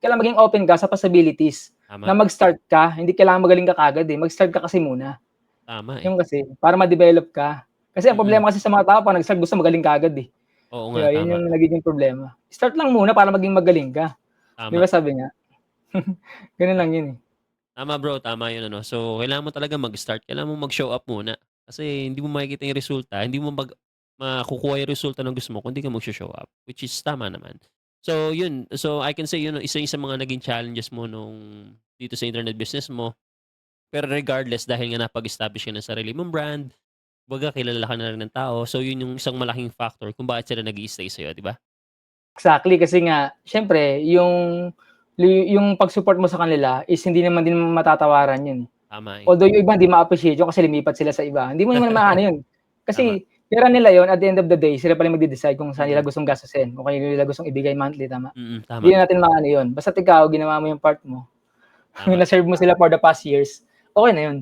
kailangan maging open ka sa possibilities na Tama. mag-start ka, hindi kailangan magaling ka kaagad, eh, mag-start ka kasi muna. Tama, eh. Yun kasi, para ma-develop ka. Kasi ang Mm. problema kasi sa mga tao 'pag nag-start gusto magaling kaagad, eh. Oo 'Di nga, ba, yun tama. yung nagiging problema. Start lang muna para maging magaling ka, 'di Tama. ba sabi nga? Ganun lang yun, eh. Tama bro, tama yun ano. So, kailangan mo talaga mag-start, kailangan mong mag-show up muna. Kasi hindi mo makikita yung resulta, hindi mo makukuha yung resulta ng gusto mo kung di ka magsho-show up, which is tama naman. So, yun. So, I can say yun, isa yun sa mga naging challenges mo nung dito sa internet business mo. Pero regardless, dahil nga napag-establish ka ng sarili mong brand, kumbaga kilala ka na rin ng tao. So, yun yung isang malaking factor kung bakit sila nag-i-stay sa'yo, di ba? Exactly, kasi nga siyempre yung pag-support mo sa kanila is hindi naman din matatawaran yun, eh. Tama, eh. Although yung iba hindi ma-appreciate yun kasi lumipat sila sa iba, hindi mo naman maano yun. Tama. Kasi pera nila yun, at the end of the day sila pa rin magde-decide kung saan nila Mm. gustong gastusin, kung kanino nila gustong ibigay monthly, tama? Hindi Tama. na natin maano yun, basta't ikaw ginawa mo yung part mo, Tama. na-serve mo sila for the past years, okey na yun.